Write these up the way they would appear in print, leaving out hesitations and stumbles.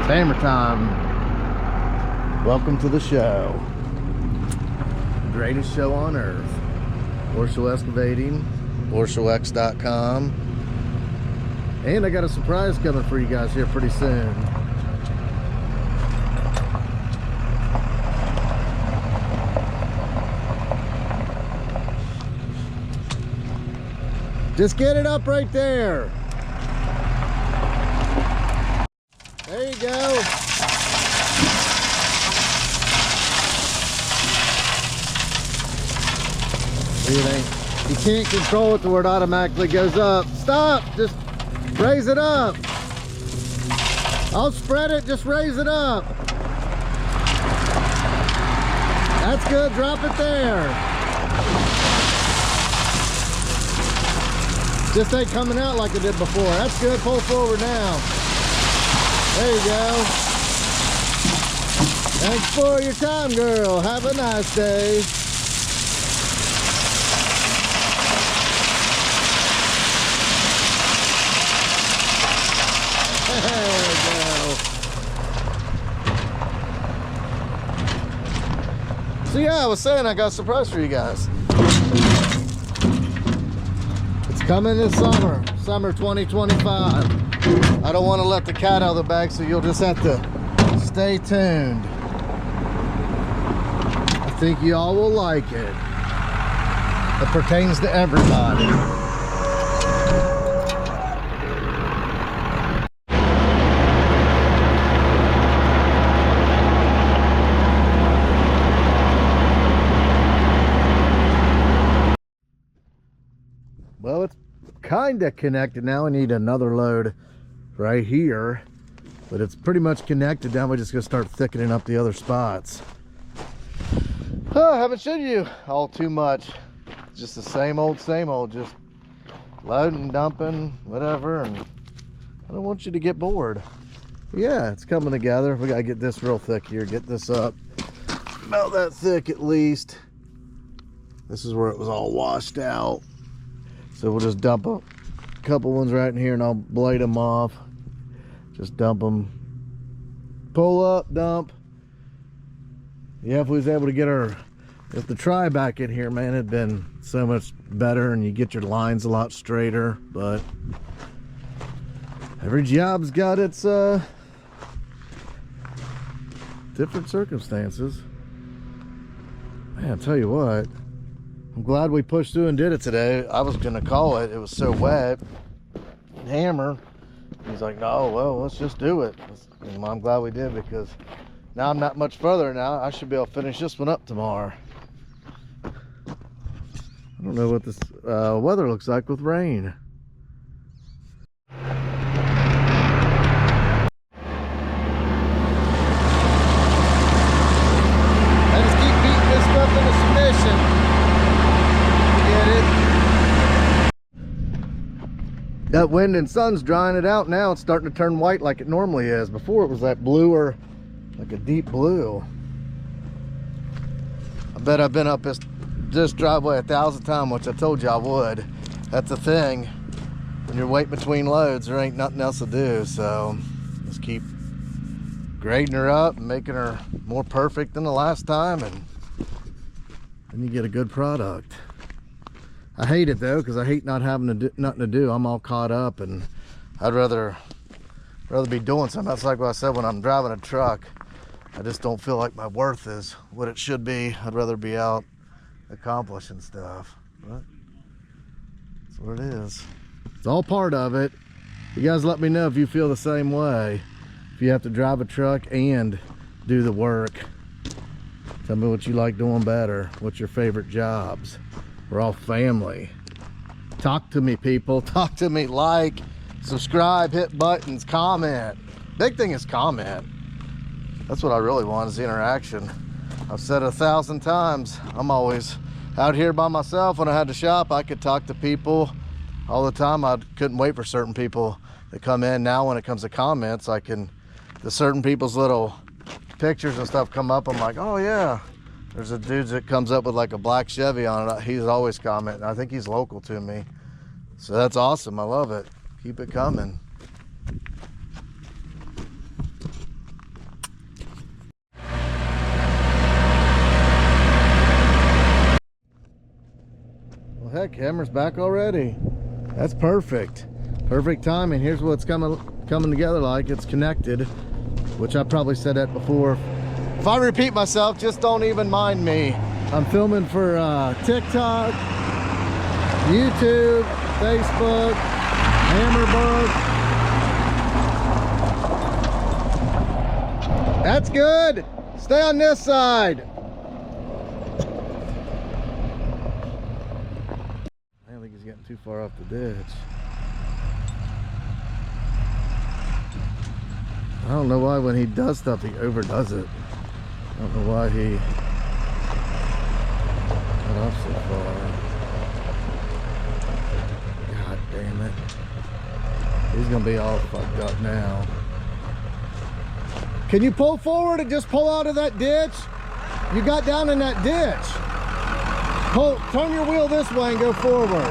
Hammer time. Welcome to the show. Greatest show on earth. Orschell Excavating, OrschellX.com. And I got a surprise coming for you guys here pretty soon. Just get it up right there. There you go. You can't control it to where it automatically goes up. Stop! Just raise it up. I'll spread it, just raise it up. That's good, drop it there. Just ain't coming out like it did before. That's good, pull forward now. There you go. Thanks for your time, girl. Have a nice day. There we go. So yeah, I was saying I got a surprise for you guys. It's coming this summer 2025. I don't want to let the cat out of the bag, so you'll just have to stay tuned. I think y'all will like it. It pertains to everybody. Well, it's kind of connected now. I need another load right here, but it's pretty much connected. Now we're just gonna start thickening up the other spots. I haven't shown you all too much. Just the same old, just loading, dumping, whatever, and I don't want you to get bored. Yeah, it's coming together. We gotta get this real thick here, get this up about that thick at least. This is where it was all washed out, so we'll just dump a couple ones right in here and I'll blade them off. Just dump them, pull up, dump. Yeah, if we was able to get the try back in here, man, it'd been so much better and you get your lines a lot straighter. But every job's got its different circumstances. Man, I'll tell you what, I'm glad we pushed through and did it today. I was gonna call it was so wet. Hammer, he's like, no, well, let's just do it. And I'm glad we did, because now I'm not much further now. I should be able to finish this one up tomorrow. I don't know what this weather looks like with rain. I just keep beating this stuff into submission. Get it? That wind and sun's drying it out now. It's starting to turn white like it normally is. Before it was that blue, or like a deep blue. I bet I've been up this driveway 1,000 times, which I told you I would. That's the thing. When you're waiting between loads, there ain't nothing else to do. So just keep grading her up and making her more perfect than the last time, and then you get a good product. I hate it though, because I hate not having nothing to do. I'm all caught up, and I'd rather be doing something. That's like what I said when I'm driving a truck. I just don't feel like my worth is what it should be. I'd rather be out accomplishing stuff. But that's what it is. It's all part of it. You guys let me know if you feel the same way. If you have to drive a truck and do the work. Tell me what you like doing better. What's your favorite jobs? We're all family. Talk to me, people. Talk to me. Like, subscribe, hit buttons, comment. Big thing is comment. That's what I really want, is the interaction. I've said it 1,000 times. I'm always out here by myself. When I had to shop, I could talk to people all the time. I couldn't wait for certain people to come in. Now when it comes to comments, the certain people's little pictures and stuff come up. I'm like, oh yeah. There's a dude that comes up with like a black Chevy on it. He's always commenting. I think he's local to me. So that's awesome. I love it. Keep it coming. back. Hammer's back already. That's perfect. Perfect timing. Here's what's coming together like. It's connected, which I probably said that before. If I repeat myself, just don't even mind me. I'm filming for TikTok, YouTube, Facebook, Hammerbook. That's good. Stay on this side. I don't think he's getting too far off the ditch. I don't know why when he does stuff, he overdoes it. I don't know why he got off so far. God damn it. He's gonna be all fucked up now. Can you pull forward and just pull out of that ditch? You got down in that ditch. Turn your wheel this way and go forward.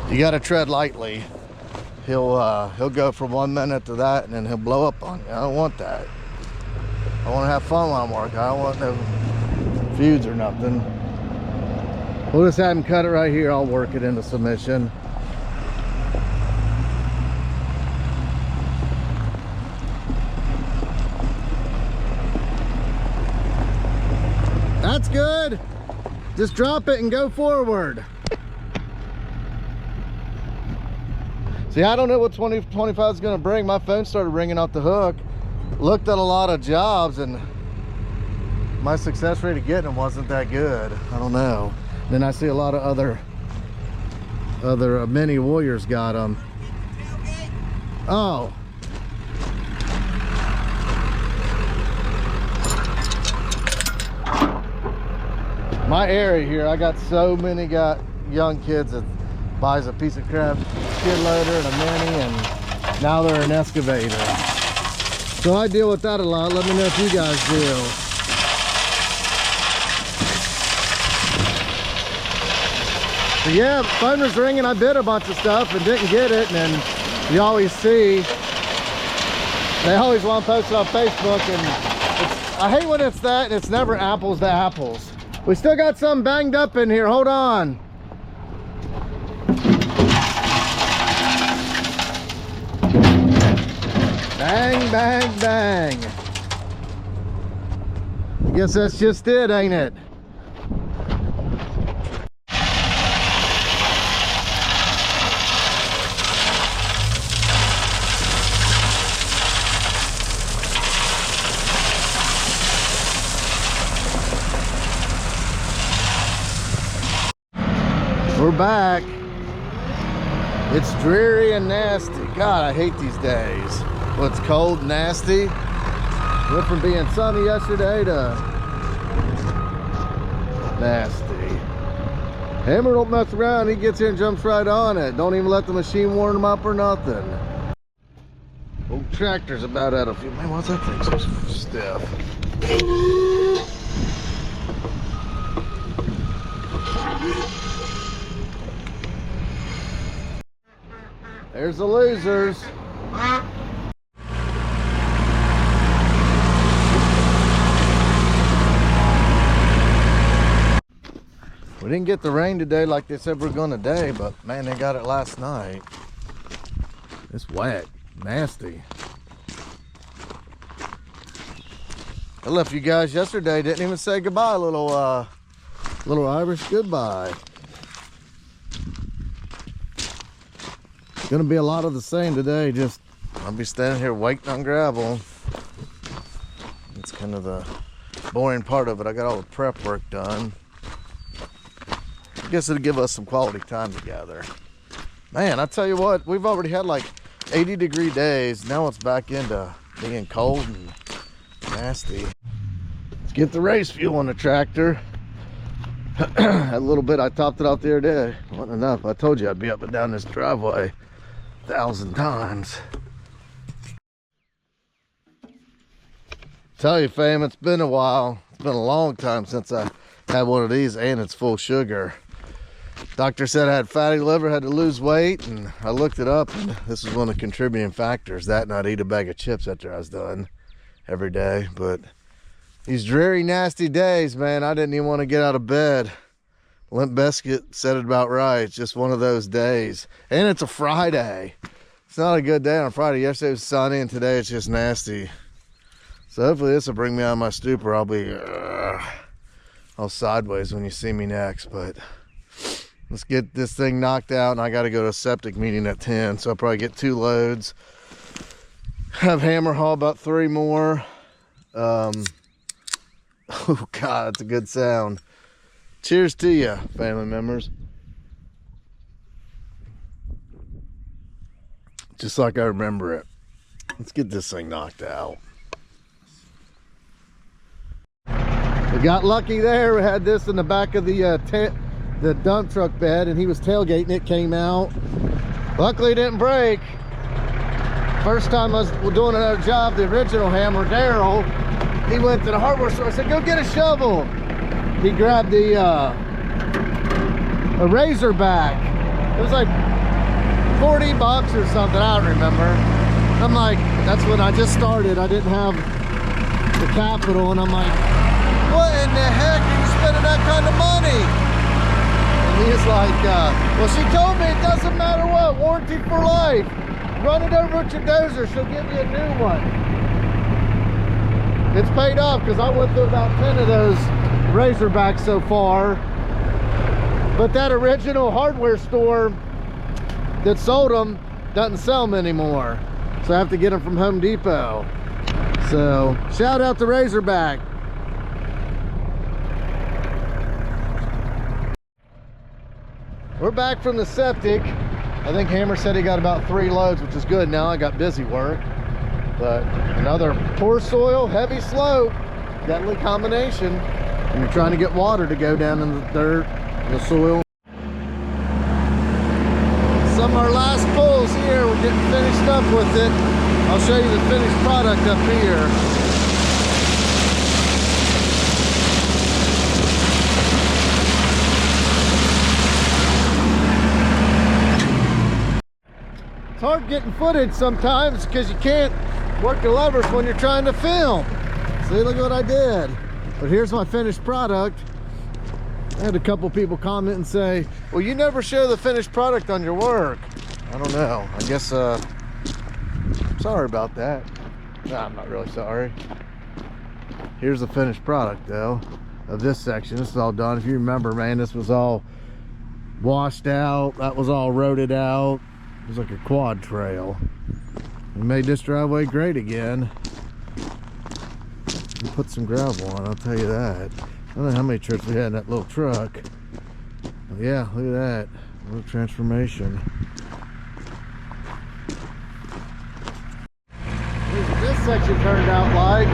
You gotta tread lightly. He'll go from 1 minute to that, and then he'll blow up on you. I don't want that. I want to have fun while I'm working. I don't want no feuds or nothing. We'll just have him cut it right here. I'll work it into submission. That's good. Just drop it and go forward. See, I don't know what 2025 is going to bring. My phone started ringing off the hook. Looked at a lot of jobs, and my success rate of getting them wasn't that good. I don't know. Then I see a lot of other mini warriors got them. Oh. My area here, I got so many young kids that buys a piece of crap skid loader and a mini, and now they're an excavator. So I deal with that a lot. Let me know if you guys do. So yeah, phone was ringing. I bid a bunch of stuff and didn't get it, and then you always see they always want to post it on Facebook, and I hate when it's that, and it's never apples to apples. We still got some banged up in here. Hold on. Bang, bang, bang. I guess that's just it, ain't it? We're back. It's dreary and nasty. God, I hate these days. Well, it's cold and nasty. Went from being sunny yesterday to nasty. Hammer don't mess around. He gets here and jumps right on it. Don't even let the machine warm him up or nothing. Old tractor's about out of fuel. Man, why's that thing so stiff? There's the losers. We didn't get the rain today like they said we're gonna today, but man, they got it last night. It's wet, nasty. I left you guys yesterday, didn't even say goodbye, little Irish goodbye. Gonna be a lot of the same today. Just I'll be standing here waiting on gravel. It's kind of the boring part of it. I got all the prep work done. I guess it'll give us some quality time together. Man, I tell you what, we've already had like 80-degree days. Now it's back into being cold and nasty. Let's get the race fuel on the tractor. A little bit I topped it out the other day. Wasn't enough. I told you I'd be up and down this driveway 1,000 times. Tell you, fam, it's been a while. It's been a long time since I had one of these, and it's full sugar. Doctor said I had fatty liver, had to lose weight, and I looked it up, and this is one of the contributing factors. That and I'd eat a bag of chips after I was done. every day. But these dreary, nasty days, man, I didn't even want to get out of bed. Limp Bizkit said it about right. It's just one of those days. And it's a Friday. It's not a good day on Friday. Yesterday was sunny, and today it's just nasty. So hopefully this will bring me out of my stupor. I'll be all sideways when you see me next. But let's get this thing knocked out, and I got to go to a septic meeting at 10. So I'll probably get 2 loads. Have hammer haul about 3 more. Oh God, that's a good sound. Cheers to you, family members. Just like I remember it. Let's get this thing knocked out. We got lucky there. We had this in the back of the dump truck bed, and he was tailgating it, came out. Luckily it didn't break. First time I was doing another job, the original hammer, Daryl, he went to the hardware store. I said, go get a shovel. He grabbed a Razorback. It was like 40 bucks or something, I don't remember. I'm like, that's when I just started. I didn't have the capital, and I'm like, what in the heck are you spending that kind of money? And he's like, well, she told me it doesn't matter what, warranty for life. Run it over with your dozer, she'll give you a new one. It's paid off because I went through about 10 of those Razorbacks so far. But that original hardware store that sold them doesn't sell them anymore. So I have to get them from Home Depot. So shout out to Razorback. We're back from the septic. I think Hammer said he got about 3 loads, which is good. Now I got busy work. But another poor soil, heavy slope, deadly combination. And you're trying to get water to go down in the dirt, the soil. Some of our last pulls here, we're getting finished up with it. I'll show you the finished product up here. It's hard getting footage sometimes because you can't work the levers when you're trying to film. See, look what I did. But here's my finished product. I had a couple people comment and say, well, you never show the finished product on your work. I don't know. I guess, sorry about that. Nah, I'm not really sorry. Here's the finished product, though, of this section. This is all done. If you remember, man, this was all washed out. That was all roaded out. It was like a quad trail. We made this driveway great again. We put some gravel on, I'll tell you that. I don't know how many trips we had in that little truck. But yeah, look at that. What a transformation. Here's what this section turned out like.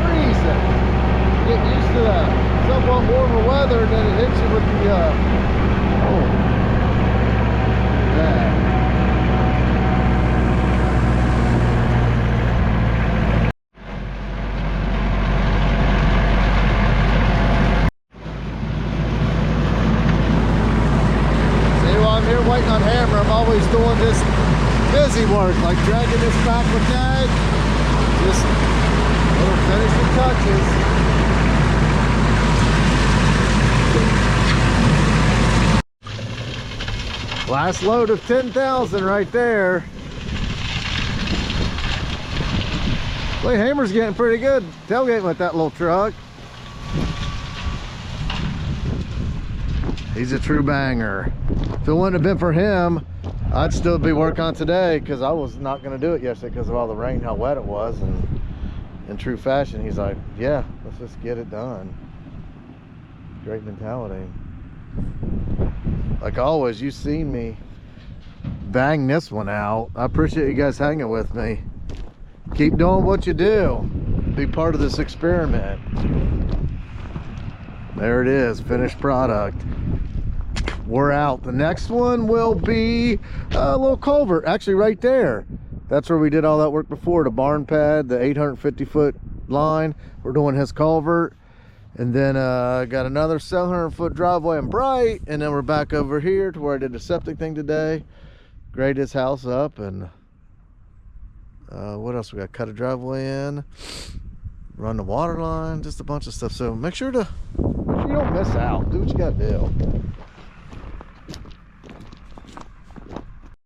Freezing. Get used to the somewhat warmer weather, and then it hits you with the waiting on Hammer. I'm always doing this busy work, like dragging this back with Dad. Just little finishing touches. Last load of 10,000 right there. Boy, Hammer's getting pretty good tailgating with that little truck. He's a true banger. If it wouldn't have been for him, I'd still be working on today because I was not going to do it yesterday because of all the rain, how wet it was. And in true fashion, he's like, yeah, let's just get it done. Great mentality. Like always, you've seen me bang this one out. I appreciate you guys hanging with me. Keep doing what you do. Be part of this experiment. There it is, finished product. We're out. The next one will be a little culvert, actually right there. That's where we did all that work before, the barn pad, the 850-foot line. We're doing his culvert. And then got another 700-foot driveway in Bright, and then we're back over here to where I did the septic thing today. grade his house up, and what else we got? Cut a driveway in, run the water line, just a bunch of stuff. So make sure you don't miss out. Do what you gotta do.